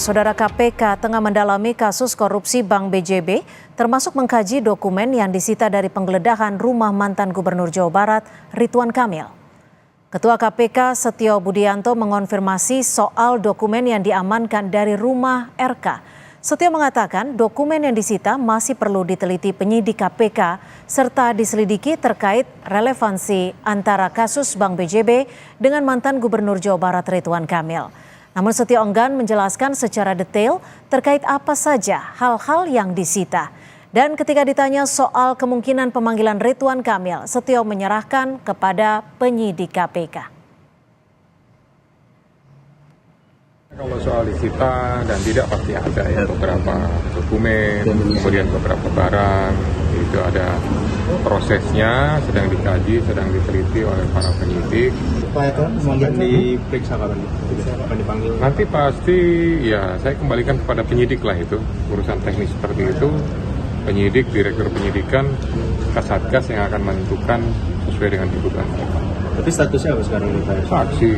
Saudara KPK tengah mendalami kasus korupsi Bank BJB, termasuk mengkaji dokumen yang disita dari penggeledahan rumah mantan Gubernur Jawa Barat, Ridwan Kamil. Ketua KPK Setio Budianto mengonfirmasi soal dokumen yang diamankan dari rumah RK. Setio mengatakan dokumen yang disita masih perlu diteliti penyidik KPK serta diselidiki terkait relevansi antara kasus Bank BJB dengan mantan Gubernur Jawa Barat Ridwan Kamil. Namun Setio enggan menjelaskan secara detail terkait apa saja hal-hal yang disita. Dan ketika ditanya soal kemungkinan pemanggilan Ridwan Kamil, Setio menyerahkan kepada penyidik KPK. Kalau soal disita dan tidak pasti ada ya beberapa dokumen, kemudian beberapa barang, itu ada prosesnya, sedang dikaji, sedang diteliti oleh para penyidik. Pak itu akan diperiksa kapan? Akan dipanggil? Nanti pasti ya saya kembalikan kepada penyidik lah itu, urusan teknis seperti itu. Penyidik, direktur penyidikan, Kasatgas yang akan menentukan sesuai dengan tuntutan mereka. Tapi statusnya apa sekarang nih Pak? Saksi.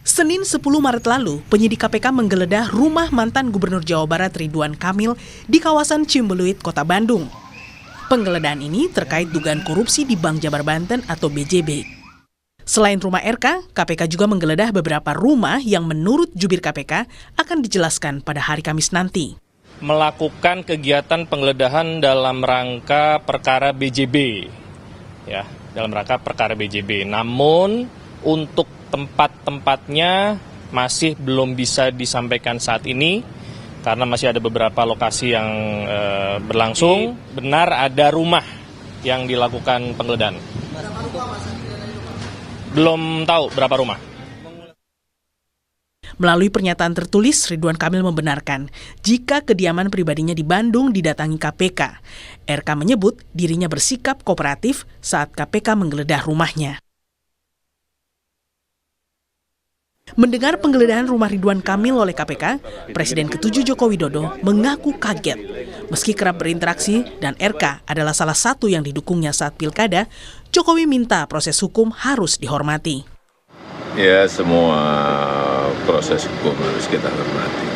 Senin 10 Maret lalu, penyidik KPK menggeledah rumah mantan Gubernur Jawa Barat Ridwan Kamil di kawasan Ciumbeluit, Kota Bandung. Penggeledahan ini terkait dugaan korupsi di Bank Jabar Banten atau BJB. Selain rumah RK, KPK juga menggeledah beberapa rumah yang menurut jubir KPK akan dijelaskan pada hari Kamis nanti. Melakukan kegiatan penggeledahan dalam rangka perkara BJB. Ya, dalam rangka perkara BJB. Namun untuk tempat-tempatnya masih belum bisa disampaikan saat ini karena masih ada beberapa lokasi yang berlangsung. Benar ada rumah yang dilakukan penggeledahan. Belum tahu berapa rumah. Melalui pernyataan tertulis, Ridwan Kamil membenarkan jika kediaman pribadinya di Bandung didatangi KPK. RK menyebut dirinya bersikap kooperatif saat KPK menggeledah rumahnya. Mendengar penggeledahan rumah Ridwan Kamil oleh KPK, Presiden ke-7 Joko Widodo mengaku kaget. Meski kerap berinteraksi dan RK adalah salah satu yang didukungnya saat pilkada, Jokowi minta proses hukum harus dihormati. Ya, semua proses hukum harus kita hormati.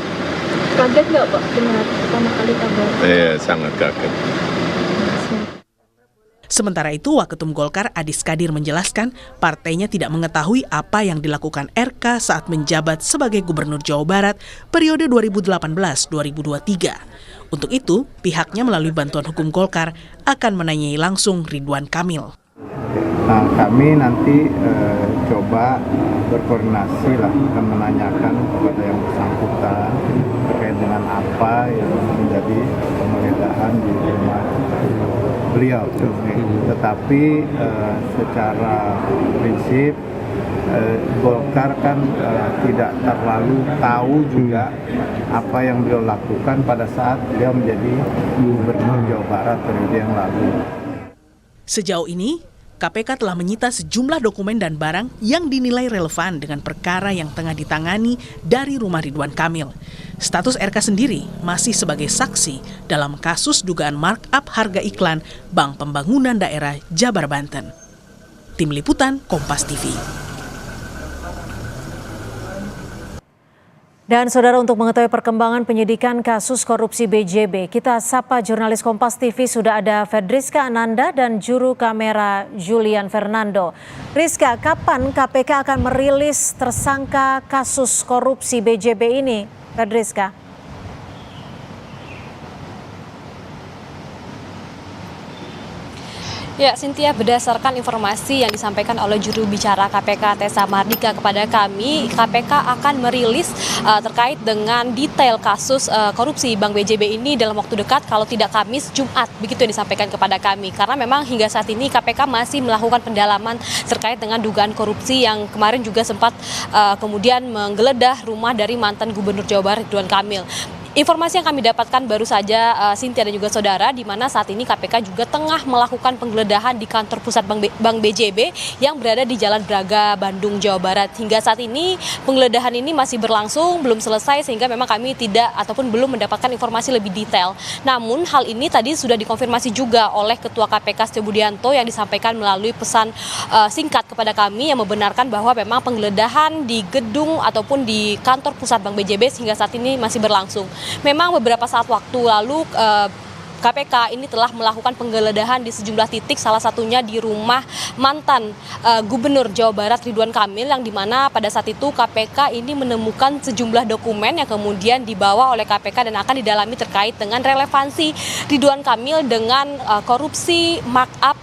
Kaget nggak Pak dengar pertama kali kabar? Iya, sangat kaget. Sementara itu, Waketum Golkar Adis Kadir menjelaskan partainya tidak mengetahui apa yang dilakukan RK saat menjabat sebagai Gubernur Jawa Barat periode 2018-2023. Untuk itu, pihaknya melalui bantuan hukum Golkar akan menanyai langsung Ridwan Kamil. Nah, kami nanti coba berkoordinasi lah dan menanyakan kepada yang bersangkutan terkait dengan apa yang menjadi penggeledahan di rumah beliau. Tetapi secara prinsip Golkar kan tidak terlalu tahu juga apa yang beliau lakukan pada saat beliau menjadi Gubernur Jawa Barat periode yang lalu. Sejauh ini, KPK telah menyita sejumlah dokumen dan barang yang dinilai relevan dengan perkara yang tengah ditangani dari rumah Ridwan Kamil. Status RK sendiri masih sebagai saksi dalam kasus dugaan markup harga iklan Bank Pembangunan Daerah Jabar Banten. Tim Liputan Kompas TV. Dan saudara, untuk mengetahui perkembangan penyidikan kasus korupsi BJB, kita sapa jurnalis Kompas TV, sudah ada Fedriska Ananda dan juru kamera Julian Fernando. Rizka, kapan KPK akan merilis tersangka kasus korupsi BJB ini, Fedriska? Ya, Cynthia, berdasarkan informasi yang disampaikan oleh juru bicara KPK Tessa Mardika kepada kami, KPK akan merilis terkait dengan detail kasus korupsi Bank BJB ini dalam waktu dekat, kalau tidak Kamis, Jumat, begitu yang disampaikan kepada kami. Karena memang hingga saat ini KPK masih melakukan pendalaman terkait dengan dugaan korupsi yang kemarin juga sempat kemudian menggeledah rumah dari mantan Gubernur Jawa Barat Ridwan Kamil. Informasi yang kami dapatkan baru saja Cynthia dan juga saudara, di mana saat ini KPK juga tengah melakukan penggeledahan di kantor pusat Bank BJB yang berada di Jalan Braga, Bandung, Jawa Barat. Hingga saat ini penggeledahan ini masih berlangsung, belum selesai, sehingga memang kami tidak ataupun belum mendapatkan informasi lebih detail. Namun hal ini tadi sudah dikonfirmasi juga oleh Ketua KPK Setio Budianto yang disampaikan melalui pesan singkat kepada kami yang membenarkan bahwa memang penggeledahan di gedung ataupun di kantor pusat Bank BJB hingga saat ini masih berlangsung. Memang beberapa saat waktu lalu KPK ini telah melakukan penggeledahan di sejumlah titik, salah satunya di rumah mantan Gubernur Jawa Barat Ridwan Kamil, yang dimana pada saat itu KPK ini menemukan sejumlah dokumen yang kemudian dibawa oleh KPK dan akan didalami terkait dengan relevansi Ridwan Kamil dengan korupsi markup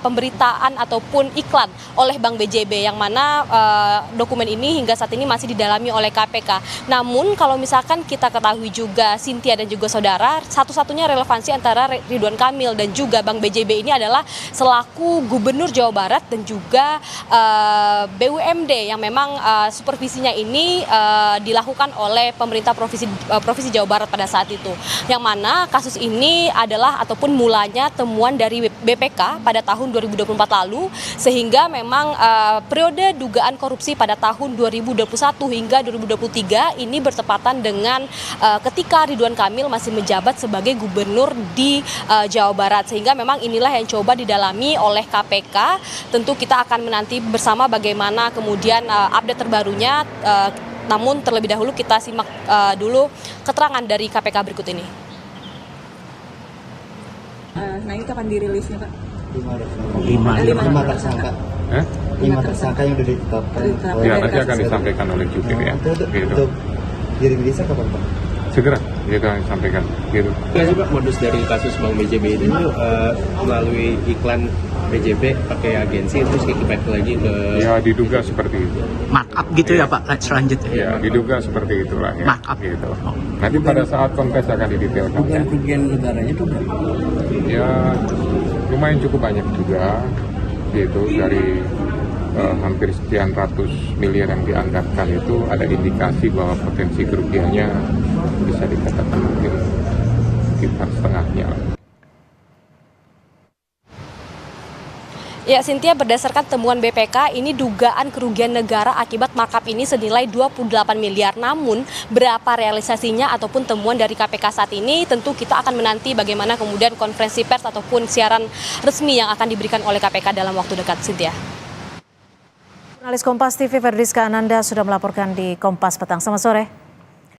pemberitaan ataupun iklan oleh Bank BJB, yang mana dokumen ini hingga saat ini masih didalami oleh KPK. Namun kalau misalkan kita ketahui juga Cynthia dan juga saudara, satu-satunya relevansi antara Ridwan Kamil dan juga Bank BJB ini adalah selaku Gubernur Jawa Barat dan juga BUMD yang memang supervisinya ini dilakukan oleh pemerintah Provinsi Jawa Barat pada saat itu. Yang mana kasus ini adalah ataupun mulanya temuan dari BPK pada tahun 2024 lalu, sehingga memang periode dugaan korupsi pada tahun 2021 hingga 2023 ini bertepatan dengan ketika Ridwan Kamil masih menjabat sebagai gubernur di Jawa Barat, sehingga memang inilah yang coba didalami oleh KPK. Tentu kita akan menanti bersama bagaimana kemudian update terbarunya, namun terlebih dahulu kita simak dulu keterangan dari KPK berikut ini. Nah, ini kapan dirilisnya, Pak? 5 tersangka. 5 tersangka yang sudah ditetapkan. Ya, nanti akan disampaikan oleh jubir ya. Gitu. Untuk dirilisnya kapan, Pak? Segera kita akan sampaikan. Gitu. Nggak sih Pak, modus dari kasus Bank BJB ini melalui iklan BJB pakai agensi terus kickback lagi ke... Ya, diduga seperti itu. Markup gitu ya Pak, selanjutnya. Ya, diduga seperti itulah ya. Markup. Gitu. Nanti pada saat konfes akan didetailkan. Bukan kerugian negaranya itu berapa? Ya, lumayan cukup banyak juga. Gitu, dari hampir sekian ratus miliar yang dianggarkan itu ada indikasi bahwa potensi kerugiannya bisa dikatakan mungkin sekitar setengahnya. Ya, Cynthia, berdasarkan temuan BPK, ini dugaan kerugian negara akibat markup ini senilai 28 miliar. Namun, berapa realisasinya ataupun temuan dari KPK saat ini, tentu kita akan menanti bagaimana kemudian konferensi pers ataupun siaran resmi yang akan diberikan oleh KPK dalam waktu dekat, Cynthia. Jurnalis Kompas TV Ferdiska Ananda sudah melaporkan di Kompas Petang. Selamat sore.